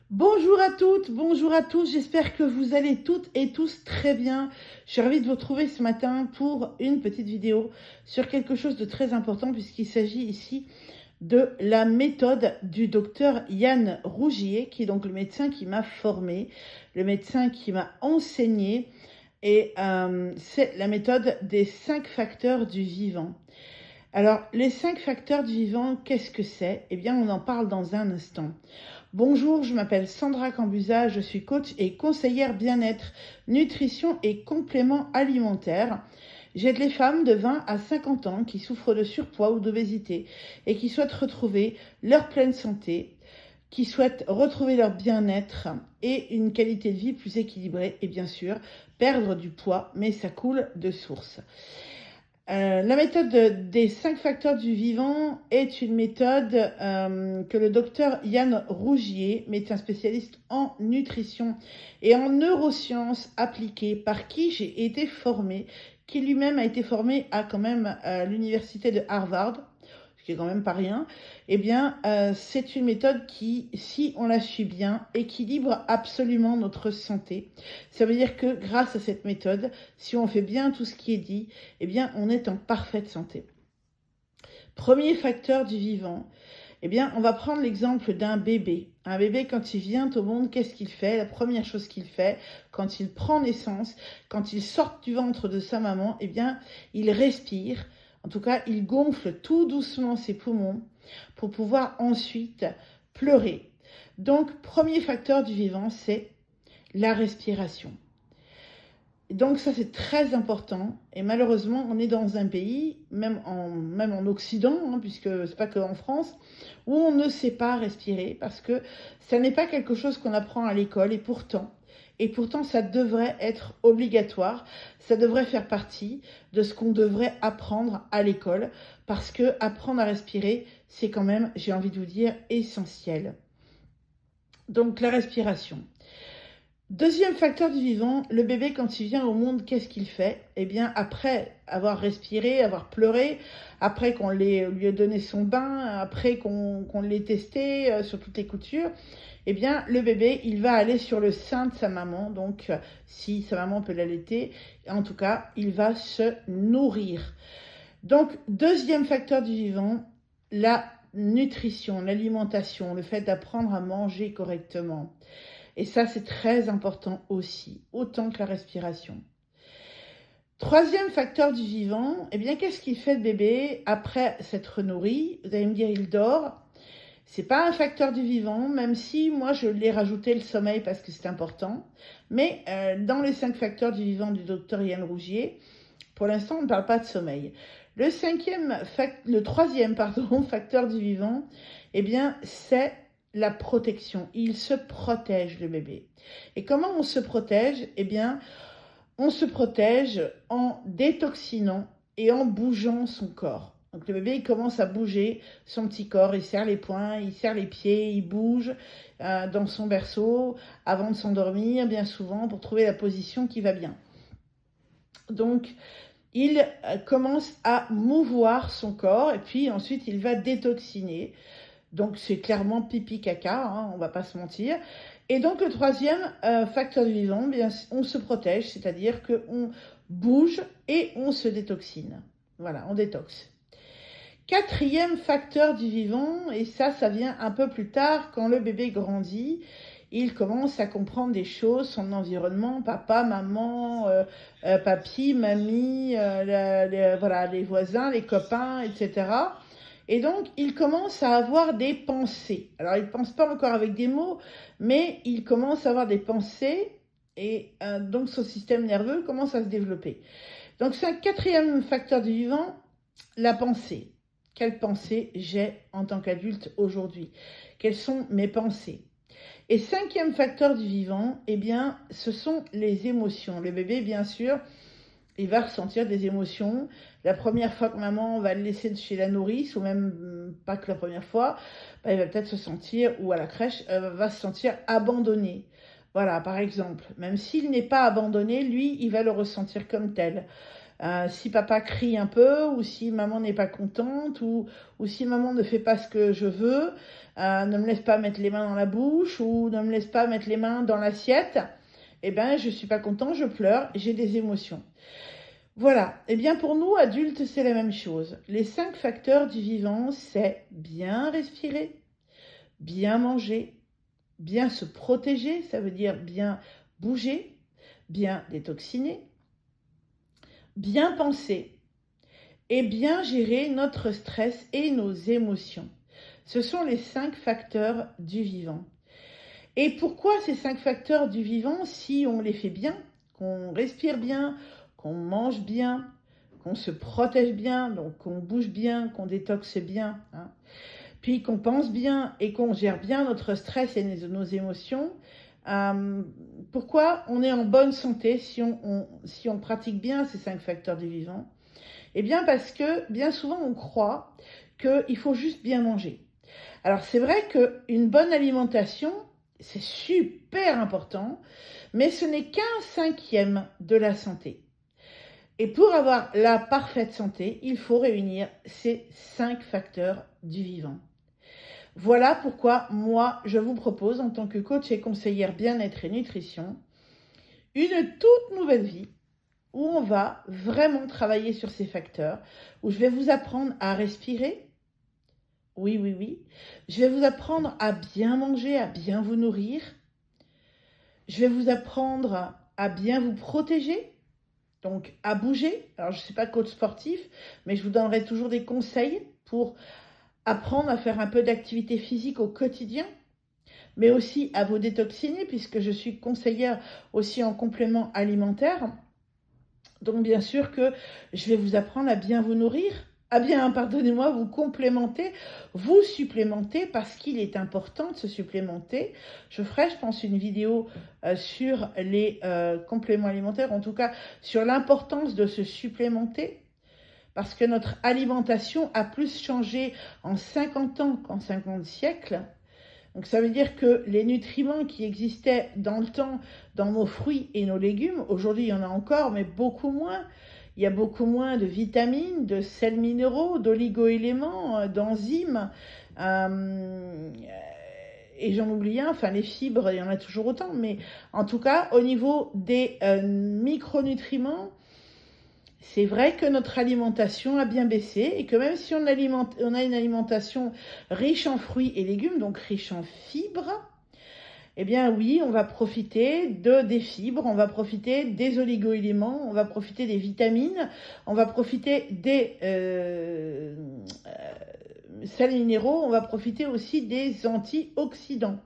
Bonjour à toutes, bonjour à tous, j'espère que vous allez toutes et tous très bien. Je suis ravie de vous retrouver ce matin pour une petite vidéo sur quelque chose de très important puisqu'il s'agit ici de la méthode du docteur Yann Rougier, qui est donc le médecin qui m'a formé, le médecin qui m'a enseigné, et c'est la méthode des 5 facteurs du vivant. Alors, les 5 facteurs du vivant, qu'est-ce que c'est? Eh bien, on en parle dans un instant. Bonjour, je m'appelle Sandra Cambusa, je suis coach et conseillère bien-être, nutrition et compléments alimentaires. J'aide les femmes de 20 à 50 ans qui souffrent de surpoids ou d'obésité et qui souhaitent retrouver leur pleine santé, qui souhaitent retrouver leur bien-être et une qualité de vie plus équilibrée et bien sûr perdre du poids, mais ça coule de source. La méthode des 5 facteurs du vivant est une méthode que le docteur Yann Rougier, médecin spécialiste en nutrition et en neurosciences appliquées, par qui j'ai été formée, qui lui-même a été formé à quand même l'université de Harvard, ce qui est quand même pas rien. Eh bien, c'est une méthode qui, si on la suit bien, équilibre absolument notre santé. Ça veut dire que grâce à cette méthode, si on fait bien tout ce qui est dit, eh bien, on est en parfaite santé. Premier facteur du vivant, eh bien, on va prendre l'exemple d'un bébé. Un bébé, quand il vient au monde, qu'est-ce qu'il fait? La première chose qu'il fait, quand il prend naissance, quand il sort du ventre de sa maman, eh bien, il respire. En tout cas, il gonfle tout doucement ses poumons pour pouvoir ensuite pleurer. Donc, premier facteur du vivant, c'est la respiration. Donc ça, c'est très important. Et malheureusement, on est dans un pays, même en Occident, puisque c'est pas qu'en France, où on ne sait pas respirer parce que ça n'est pas quelque chose qu'on apprend à l'école. Et pourtant, ça devrait être obligatoire. Ça devrait faire partie de ce qu'on devrait apprendre à l'école parce que apprendre à respirer, c'est quand même, j'ai envie de vous dire, essentiel. Donc la respiration. Deuxième facteur du vivant, le bébé quand il vient au monde, qu'est-ce qu'il fait? Eh bien, après avoir respiré, avoir pleuré, après qu'on lui ait donné son bain, après qu'on l'ait testé sur toutes les coutures, eh bien, le bébé, il va aller sur le sein de sa maman, donc si sa maman peut l'allaiter, en tout cas, il va se nourrir. Donc, deuxième facteur du vivant, la nutrition, l'alimentation, le fait d'apprendre à manger correctement. Et ça, c'est très important aussi, autant que la respiration. Troisième facteur du vivant, eh bien, qu'est-ce qu'il fait le bébé après s'être nourri? Vous allez me dire, il dort. C'est pas un facteur du vivant, même si moi je l'ai rajouté le sommeil parce que c'est important. Mais dans les 5 facteurs du vivant du docteur Yann Rougier, pour l'instant, on ne parle pas de sommeil. Le troisième facteur du vivant, eh bien, c'est la protection. Il se protège, le bébé. Et comment on se protège? Eh bien, on se protège en détoxinant et en bougeant son corps. Donc le bébé, il commence à bouger son petit corps, il serre les poings, il serre les pieds, il bouge dans son berceau avant de s'endormir, bien souvent, pour trouver la position qui va bien. Donc, il commence à mouvoir son corps et puis ensuite il va détoxiner. Donc c'est clairement pipi caca, on va pas se mentir. Et donc le troisième facteur du vivant, bien, on se protège, c'est-à-dire qu'on bouge et on se détoxine. Voilà, on détoxe. Quatrième facteur du vivant, et ça vient un peu plus tard quand le bébé grandit, il commence à comprendre des choses, son environnement, papa, maman, papy, mamie, voilà, les voisins, les copains, etc. Et donc, il commence à avoir des pensées. Alors, il ne pense pas encore avec des mots, mais il commence à avoir des pensées et donc son système nerveux commence à se développer. Donc, c'est un quatrième facteur du vivant, la pensée. Quelles pensées j'ai en tant qu'adulte aujourd'hui? Quelles sont mes pensées? Et cinquième facteur du vivant, eh bien, ce sont les émotions. Le bébé, bien sûr, il va ressentir des émotions. La première fois que maman va le laisser chez la nourrice, ou même pas que la première fois, il va peut-être se sentir, ou à la crèche, va se sentir abandonné. Voilà, par exemple. Même s'il n'est pas abandonné, lui, il va le ressentir comme tel. Si papa crie un peu, ou si maman n'est pas contente, ou si maman ne fait pas ce que je veux, ne me laisse pas mettre les mains dans la bouche ou ne me laisse pas mettre les mains dans l'assiette, eh bien, je ne suis pas content, je pleure, j'ai des émotions. Voilà, eh bien pour nous, adultes, c'est la même chose. Les 5 facteurs du vivant, c'est bien respirer, bien manger, bien se protéger, ça veut dire bien bouger, bien détoxiner, bien penser et bien gérer notre stress et nos émotions. Ce sont les 5 facteurs du vivant. Et pourquoi ces 5 facteurs du vivant, si on les fait bien, qu'on respire bien, qu'on mange bien, qu'on se protège bien, donc qu'on bouge bien, qu'on détoxe bien, hein, puis qu'on pense bien et qu'on gère bien notre stress et nos émotions, pourquoi on est en bonne santé si on pratique bien ces 5 facteurs du vivant? Eh bien parce que bien souvent on croit qu'il faut juste bien manger. Alors c'est vrai qu'une bonne alimentation, c'est super important, mais ce n'est qu'un cinquième de la santé. Et pour avoir la parfaite santé, il faut réunir ces 5 facteurs du vivant. Voilà pourquoi moi, je vous propose en tant que coach et conseillère bien-être et nutrition, une toute nouvelle vie où on va vraiment travailler sur ces facteurs, où je vais vous apprendre à respirer. Oui, oui, oui. Je vais vous apprendre à bien manger, à bien vous nourrir. Je vais vous apprendre à bien vous protéger, donc à bouger. Alors, je ne suis pas coach sportif, mais je vous donnerai toujours des conseils pour apprendre à faire un peu d'activité physique au quotidien, mais aussi à vous détoxiner, puisque je suis conseillère aussi en complément alimentaire. Donc bien sûr que je vais vous apprendre à bien vous nourrir, à bien, pardonnez-moi, vous complémenter, vous supplémenter, parce qu'il est important de se supplémenter. Je ferai, je pense, une vidéo sur les compléments alimentaires, en tout cas sur l'importance de se supplémenter, parce que notre alimentation a plus changé en 50 ans qu'en 50 siècles. Donc ça veut dire que les nutriments qui existaient dans le temps, dans nos fruits et nos légumes, aujourd'hui il y en a encore, mais beaucoup moins. Il y a beaucoup moins de vitamines, de sels minéraux, d'oligo-éléments, d'enzymes. euh, et j'en oublie un, enfin les fibres, il y en a toujours autant. Mais en tout cas, au niveau des micronutriments, c'est vrai que notre alimentation a bien baissé et que même si on a une alimentation riche en fruits et légumes, donc riche en fibres, eh bien oui, on va profiter des fibres, on va profiter des oligo-éléments, on va profiter des vitamines, on va profiter des sels minéraux, on va profiter aussi des antioxydants.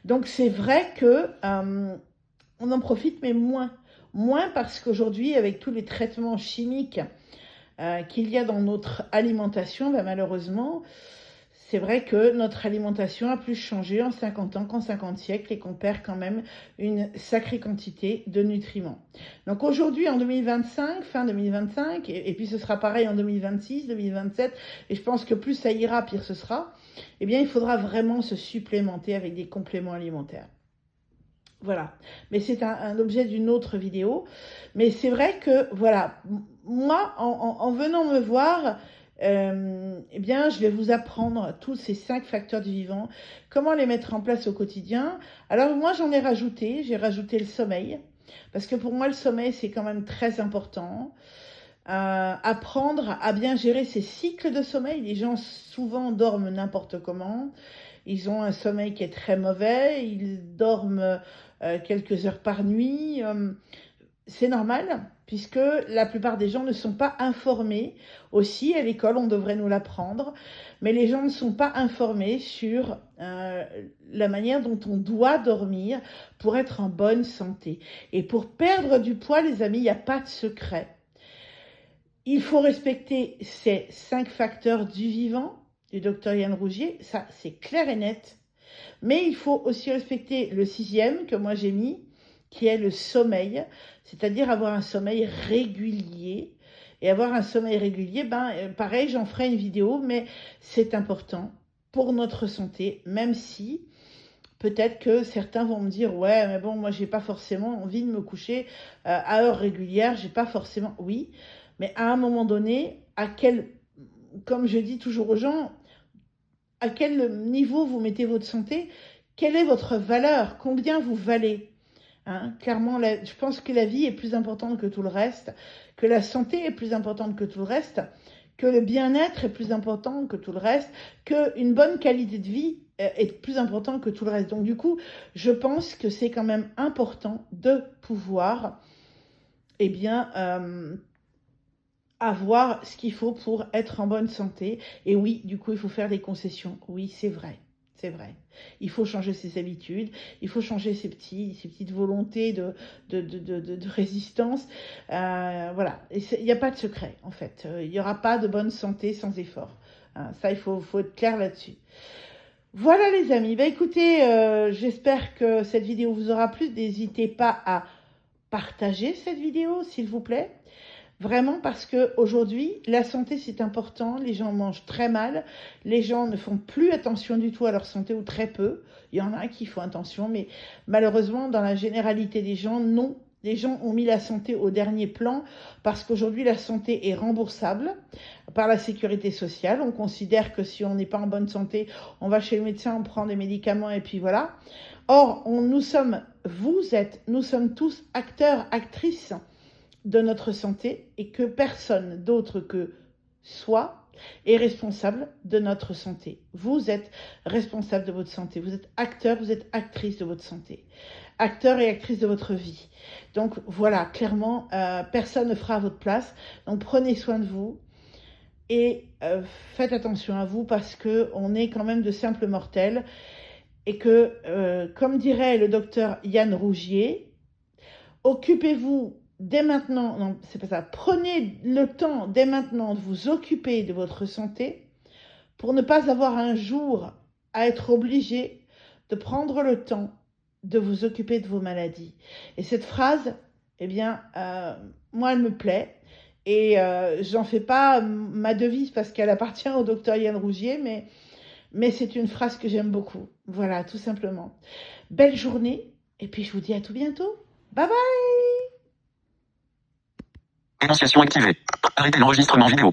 Donc c'est vrai que on en profite, mais moins. Moins parce qu'aujourd'hui, avec tous les traitements chimiques qu'il y a dans notre alimentation, ben malheureusement, c'est vrai que notre alimentation a plus changé en 50 ans qu'en 50 siècles et qu'on perd quand même une sacrée quantité de nutriments. Donc aujourd'hui, en 2025, fin 2025, et puis ce sera pareil en 2026, 2027, et je pense que plus ça ira, pire ce sera, eh bien il faudra vraiment se supplémenter avec des compléments alimentaires. Voilà, mais c'est un objet d'une autre vidéo. Mais c'est vrai que, voilà, moi, en venant me voir, eh bien, je vais vous apprendre tous ces 5 facteurs du vivant, comment les mettre en place au quotidien. Alors moi, j'en ai rajouté, j'ai rajouté le sommeil, parce que pour moi, le sommeil, c'est quand même très important. Apprendre à bien gérer ses cycles de sommeil. Les gens souvent dorment n'importe comment. Ils ont un sommeil qui est très mauvais. Ils dorment quelques heures par nuit. C'est normal, puisque la plupart des gens ne sont pas informés. Aussi, à l'école, on devrait nous l'apprendre. Mais les gens ne sont pas informés sur la manière dont on doit dormir pour être en bonne santé. Et pour perdre du poids, les amis, il n'y a pas de secret. Il faut respecter ces 5 facteurs du vivant du docteur Yann Rougier, ça c'est clair et net. Mais il faut aussi respecter le 6e que moi j'ai mis, qui est le sommeil, c'est-à-dire avoir un sommeil régulier. Et avoir un sommeil régulier, pareil, j'en ferai une vidéo, mais c'est important pour notre santé, même si peut-être que certains vont me dire, ouais, mais bon, moi j'ai pas forcément envie de me coucher à heure régulière, j'ai pas forcément, oui, mais à un moment donné, comme je dis toujours aux gens, à quel niveau vous mettez votre santé, quelle est votre valeur, combien vous valez. Hein, clairement, je pense que la vie est plus importante que tout le reste, que la santé est plus importante que tout le reste, que le bien-être est plus important que tout le reste, qu'une bonne qualité de vie est plus important que tout le reste. Donc du coup, je pense que c'est quand même important de pouvoir avoir ce qu'il faut pour être en bonne santé. Et oui, du coup, il faut faire des concessions. Oui, c'est vrai. C'est vrai. Il faut changer ses habitudes, il faut changer ses petites volontés de résistance. Voilà. Il n'y a pas de secret, en fait. Il n'y aura pas de bonne santé sans effort. Hein, ça, il faut être clair là-dessus. Voilà les amis. Bah, écoutez, j'espère que cette vidéo vous aura plu. N'hésitez pas à partager cette vidéo, s'il vous plaît. Vraiment parce qu'aujourd'hui, la santé c'est important, les gens mangent très mal, les gens ne font plus attention du tout à leur santé ou très peu. Il y en a qui font attention, mais malheureusement dans la généralité des gens, non. Les gens ont mis la santé au dernier plan parce qu'aujourd'hui la santé est remboursable par la sécurité sociale. On considère que si on n'est pas en bonne santé, on va chez le médecin, on prend des médicaments et puis voilà. Or, nous sommes tous acteurs, actrices de notre santé et que personne d'autre que soi est responsable de notre santé. Vous êtes responsable de votre santé. Vous êtes acteur, vous êtes actrice de votre santé. Acteur et actrice de votre vie. Donc voilà, clairement, personne ne fera à votre place. Donc prenez soin de vous et faites attention à vous parce qu'on est quand même de simples mortels et que, comme dirait le docteur Yann Rougier, occupez-vous dès maintenant, non, c'est pas ça, prenez le temps dès maintenant de vous occuper de votre santé pour ne pas avoir un jour à être obligé de prendre le temps de vous occuper de vos maladies. Et cette phrase, moi, elle me plaît. Et j'en fais pas ma devise parce qu'elle appartient au docteur Yann Rougier, mais c'est une phrase que j'aime beaucoup. Voilà, tout simplement. Belle journée, et puis je vous dis à tout bientôt. Bye bye! Annonciation activée. Arrêtez l'enregistrement vidéo.